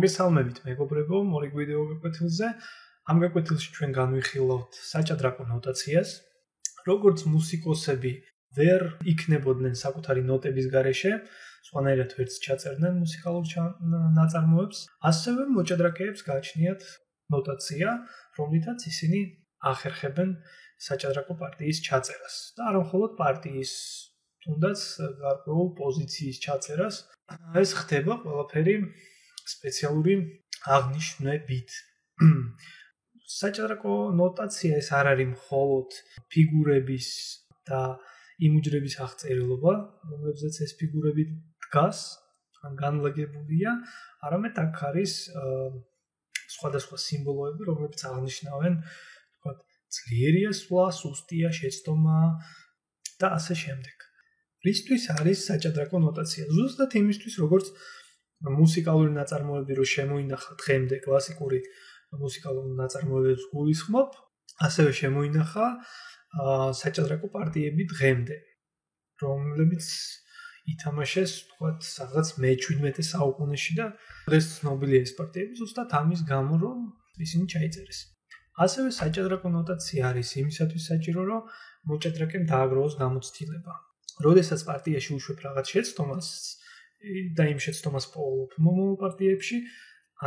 მოგესალმებით მეგობრებო, მორი ვიდეო გაკვეთილზე. Ამ გაკვეთილში ჩვენ განვიხილავთ საჭადრაკო ნოტაციას. Როგორც მუსიკოსები ვერ იქნებოდნენ საკუთარი ნოტების გარეშე, სხვანაირად ვერც ჩაწერდნენ მუსიკალურ ნაწარმოებს, ასევე მოჭადრაკეებს გააჩნიათ ნოტაცია, რომლითაც ისინი ახერხებენ საჭადრაკო პარტიის ჩაწერას. და არა მხოლოდ პარტიის, თუნდაც გარკვეულ პოზიციის ჩაწერას. ეს ხდება ყველაფერი სპეციალური აღნიშვნებით. საჭადრაკო ნოტაცია ეს არ არის მხოლოდ ფიგურების და იმუჯრების აღწერილობა, რომლებზეც ეს ფიგურები დგას, ან განლაგებულია, არამედ აქ არის სხვადასხვა სიმბოლოები, რომლებიც აღნიშნავენ, თქვათ, ძლიერია სვლა, სუსტია, შეცდომა და ასე შემდეგ. რისთვის არის საჭადრაკო ნოტაცია? ზუსტად იმისთვის, როგორც მუსიკალური ნაწარმოები რო შემოინახა დღემდე კლასიკური მუსიკალური ნაწარმოებებს გულისხმობ, ასევე შემოინახა საჭადრაკო პარტიები დღემდე, რომლებიც ითამაშეს, თქვათ, რაღაც მე-17 საუკუნეში და დღეს ცნობილია ეს პარტიები ზუსტად ამის გამო, რომ ისინი ჩაიწერეს. ასევე საჭადრაკო ნოტაცია არის იმისათვის საჭირო, რომ მოჭადრაკემ დააგროვოს გამოცდილება. როდესაც პარტიაში უშვებ რაღაც შეცდომას და იმ შეცდომას პოულობ მომავალ პარტიებში,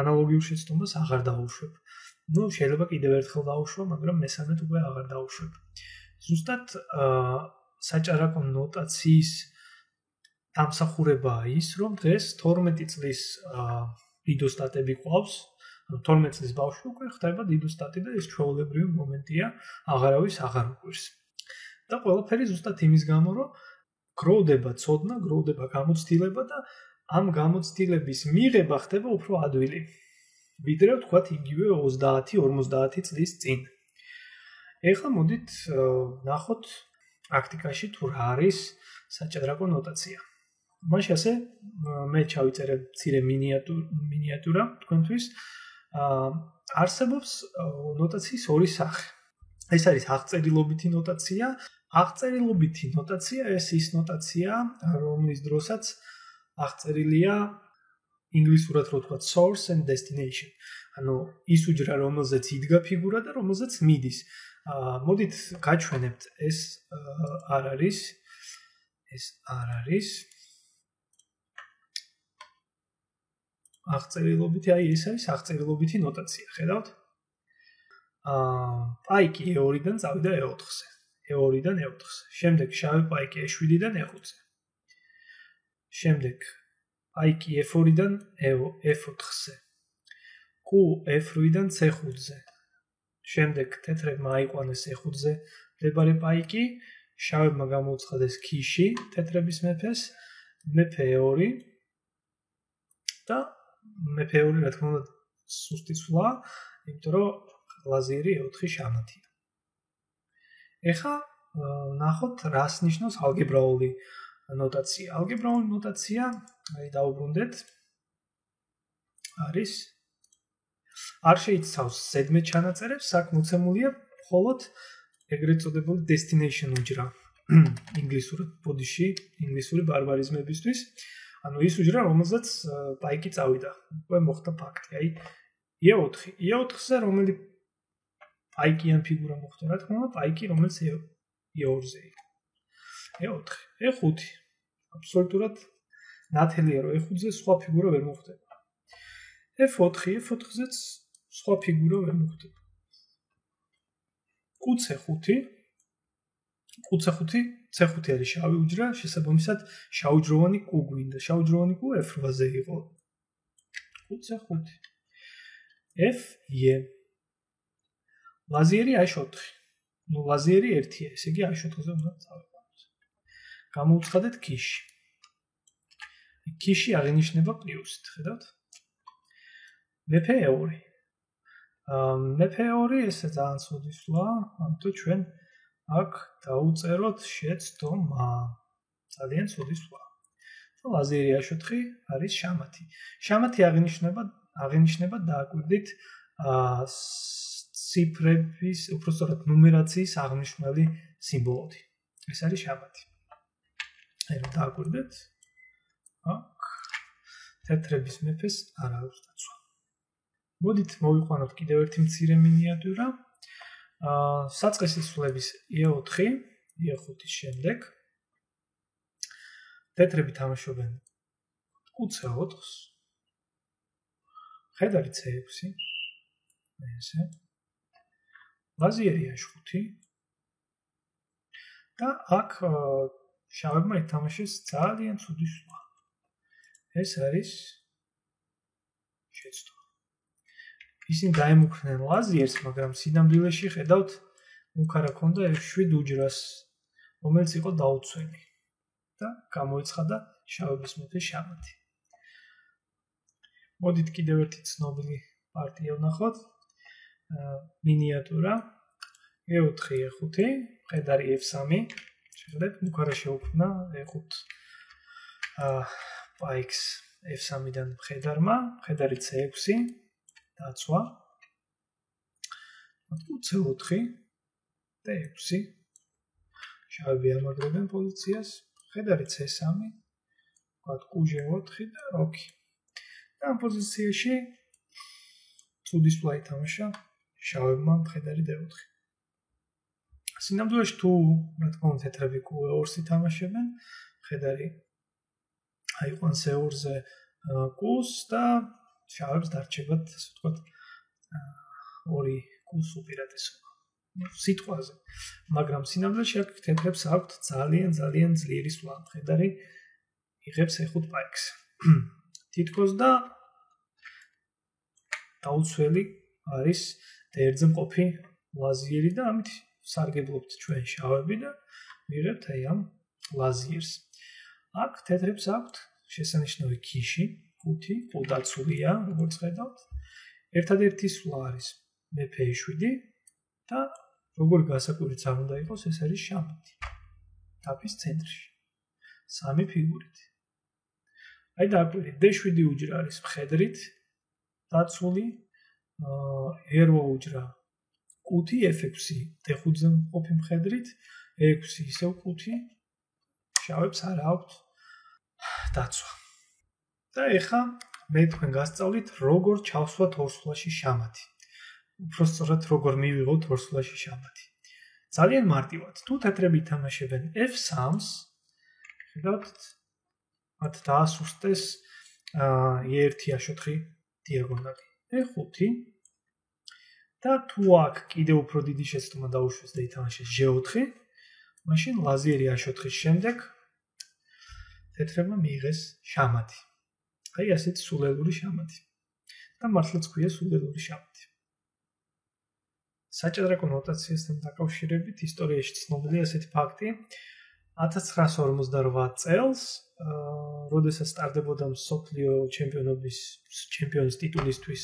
ანალოგიურ შეცდომას აღარ დაუშვებ. შეიძლება კიდევ ერთხელ დაუშვო, მაგრამ მესამედ უკვე აღარ დაუშვებ. ზუსტად საჭადრაკო ნოტაციის დამსახურებაა ის, რომ დღეს 12 წლის დიდოსტატები ყავს, 12 წლის ბავშვი უკვე ხდება დიდოსტატი და ეს ჩვეულებრივი მომენტია, აღარავის აღარ უყვირს. და ყველაფერი ზუსტად იმის გამო, რომ გროვდება ცოდნა, გროვდება გამოცდილება და ამ გამოცდილების მიღება ხდება უფრო ადვილი. ვიდრე ვთქვათ იგივე 30-50 წლის წინ. ეხლა მოდით ნახოთ პრაქტიკაში თუ რა არის საჭადრაკო ნოტაცია. მაშ ასე მე ჩავიწერე მცირე მინიატურა თქვენთვის. არსებობს ნოტაციის ორი სახე. ეს არის აღწერილობითი ნოტაცია. აღწერილობითი ნოტაცია ეს ის ნოტაცია, რომლის დროსაც აღწერილია ინგლისურად რო ვთქვათ source and destination. ანუ ის უჯრა, რომელზეც იდგა ფიგურა და რომელზეც მიდის. მოდით გაჩვენებთ ეს არ არის აღწერილობითი, ეს არის აღწერილობითი ნოტაცია, ხედავთ? პაიკი E2-დან წავიდა E4-ზე. E2-დან E4-ზე. შემდეგ შავი პაიკი E7-დან E5-ზე. შემდეგ პაიკი F2-დან F4-ზე. Q F8-დან C5-ზე. შემდეგ თეთრებმა აიყვანეს E5-ზე მდებარე პაიკი, შავებმა გამოუცხადეს ქიში თეთრების მეფეს, მეფე E2 და მეფე E2 რა თქმა უნდა სუსტი სვლა, იმიტომ რომ ლაზერი E4 შამათია. ეხლა ნახოთ რას ნიშნავს ალგებრაული ნოტაცია. ალგებრაული ნოტაცია, დაუბრუნდეთ, არის არ შეიცავს ზედმე ჩანაწერებს, აქ მოცემულია მხოლოდ ეგრეთ წოდებული destination უჯრა. ინგლისურად ბოდიში, ინგლისური ბარბარიზმებისთვის. ანუ ის უჯრა, რომელზეც პაიკი წავიდა. უკვე მოხდა ფაქტი. E4. E4-ზე რომელი პაიკიან ფიგურა მოხდა, რა თქმა უნდა, პაიკი, რომელიც E2-ზე იყო. E4. E5. აბსოლუტურად ნათელია, რომ E5-ზე სხვა ფიგურა ვერ მოხდება. F4. F4-ზეც სხვა ფიგურა ვერ მოხდება. C5 არის შავი უჯრა, შესაბამისად შავუჯროვანი Q გვინდა. შავუჯროვანი Q F8-ზე იყო. C5. F-E. ლაზერი A4. ლაზერი 1-ია, ესე იგი A4-ზე უნდა წავიყვანოთ. გამოუცხადეთ ქიში. ქიში აღინიშნება პლუსით, ხედავთ? მეფე E2. მეფე E2 ესე ძალიან ცუდი სვლა, ამიტომ ჩვენ აქ დავუწეროთ შეცდომა. ძალიან ცუდი სვლა. ლაზერი A4 არის შამათი. შამათი აღინიშნება დააკვირდით ციფრების, უпростоრად ნუმერაციის აღნიშნული სიმბოლოთი. ეს არის შამათი. რომ დააკვირდეთ. აქ თეთრების მეფეს არ აქვს დაცვა. მოდით მოვიყვანოთ კიდევ ერთი მცირე მინიატიურა. საწყისი სულების E4, E5-ის შემდეგ თეთრები თამაშობენ Q4-ს. ხედარი C6, ესე. ლაზიერი H5 და აქ შავებმა ითამაშეს ძალიან ცუდი სულა. ეს არის შეცდომა. ისინი დაემუქრნენ ლაზიერს, მაგრამ სინამდვილეში ხედავთ მუქარა ქონდა F7 უჯრას, რომელიც იყო დაუცველი და გამოიცხადა შავების მეფე შამათი. მოდით კიდევ ერთი ცნობილი პარტია ვნახოთ. მინიატურა E4, E5, ხედარი F3. შეხედეთ, მუქარა შეუქმნა E5 პაიქს F3-დან ხედარმა, ხედარი C6, დაცვა. C4 და E6. შავები ამაგრებენ პოზიციას, ხედარი C3, Q4 და როქი. და ამ პოზიციაში ცუდი სულა ითამაშა შავებმა ხედარი D4. სინამდვილეში თუ რა თქმა უნდა თეთრები Q2-ს ითამაშებენ, ხედარი აიყვანს E2-ზე Q-ს და შავებს დარჩებათ, ასე ვთქვათ, ორი Q-ს უპირატესობა. სიტყვაზე. მაგრამ სინამდვილეში აქ თეთრებს აქვთ ძალიან ძლიერი სულა. ხედარი იღებს E5 პაიქს. თითქოს და დაუცველი არის D1-ზე მყოფი ლაზიერი და ამით სარგებლობთ ჩვენ შავები და მიღებთ აი ამ ლაზიერს. აქ თეთრებს აქვთ შესანიშნავი ქიში, ხუთი, ყუდაცულია, როგორც ხედავთ. ერთადერთი სულა არის მეფე E7 და როგორი გასაკვირიც არ უნდა იყოს, ეს არის შამათი. თაფის ცენტრში. სამი ფიგურით. აი დააკვირდით, D7 უჯრა არის მხედრით დაცული, E8 უჯრა ყუთი, F6 D5-ზე მყოფი მხედრით, E6 ისევ ყუთი, შავებს არ აქვთ დაცვა. და ეხლა მე თქვენ გასწავლით, როგორ ჩავსვათ ორსულაში შამათი. უпростоრად როგორ მივიღოთ ორსულაში შამათი. ძალიან მარტივად. თუ თეთრები ითამაშებენ F3-ს, ხედავთ, მათ დაასუსტეს E1 H4 დიაგონალი. E5 და თუ აქ კიდევ უფრო დიდი შეცდომა დაუშვეს და ითამაშეს G4, მაშინ ლაზიერი H4-ის შემდეგ თეთრებმა მიიღეს შამათი. აი ასეთი სულელური შამათი. და მართლაც ქვია სულელური შამათი. საჭადრაკო ნოტაციასთან დაკავშირებით ისტორიაში ცნობილია ასეთი ფაქტი. 1958 წელს, როდესაც სტარდებოდა მსოფლიო ჩემპიონის ტიტულისთვის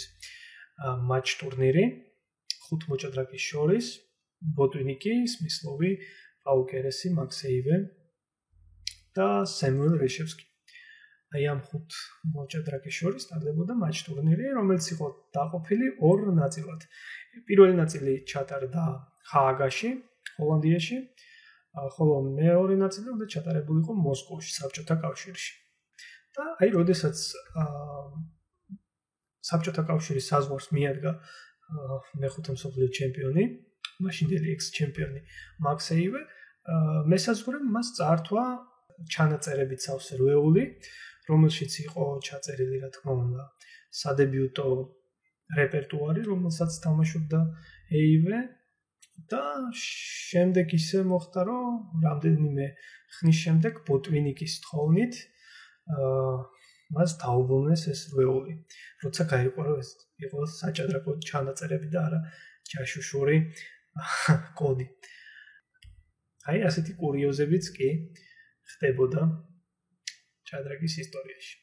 მატჩ ტურნირი, 5 მოჭადრაკის შორის, ბოტვინიკი, სმისლოვი, პაუკერესი, მაქსეივე და სემუელ რეშევსკი. აი ამ 5 მოჭადრაკის შორის სტარდებოდა მატჩ ტურნირი, რომელიც იყო დაყოფილი ორ ნაწილად. პირველი ნაწილი ჩატარდა ჰააგაში, ჰოლანდიაში, ხოლო მეორე ნაწილი უნდა ჩატარებულიყო მოსკოვში, საბჭოთა კავშირში. და აი როდესაც საბჭოთა კავშირის საზღვარს მიადგა მეხუთე მსოფლიო ჩემპიონი, მაშინდელი ექს-ჩემპიონი მაქსეივე, მესაზღვრემ მას წაართვა ჩანაწერებით სავსე რვეული, რომელშიც იყო ჩაწერილი, რა თქმა უნდა, სადებიუტო რეპერტუარი, რომელსაც თამაშობდა ეივე და შემდეგ ისე მოხდა, რომ რამდენიმე ხნის შემდეგ ბოტვინიკის თხოვნით მას დაუბრუნეს ეს რვეული. როცა გაიყვარო ეს იყო საჭადრაკო ჩანაწერები და არა ჯაშუშური კოდი. აი ასეთი კურიოზებიც კი ხდებოდა ჭადრაკის ისტორიაში.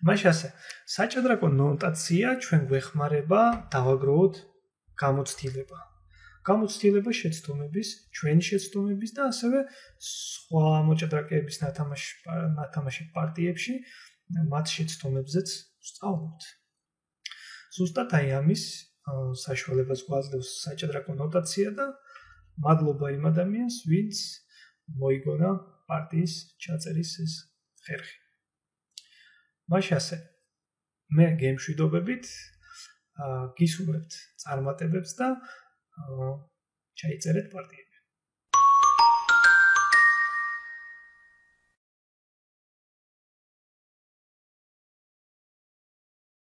მაშასე, საჭადრაკო ნოტაცია ჩვენ გვეხმარება დავაგროვოთ გამოცდილება. გამოცდილება შეცდომების, ჩვენი შეცდომების და ასევე სხვა მოჭადრაკეების ნათამაში პარტიებში მათ შეცდომებზეც ვსწავლობთ. ზუსტად აი ამის საშუალებას გვაძლევს საჭადრაკო ნოტაცია და მადლობა იმ ადამიანს, ვინც მოიგონა პარტიის ჩაწერის ეს ხერხი. მაშასე, მე გემშვიდობებით გისურვებთ წარმატებებს და ჩაიწერეთ პარტიები.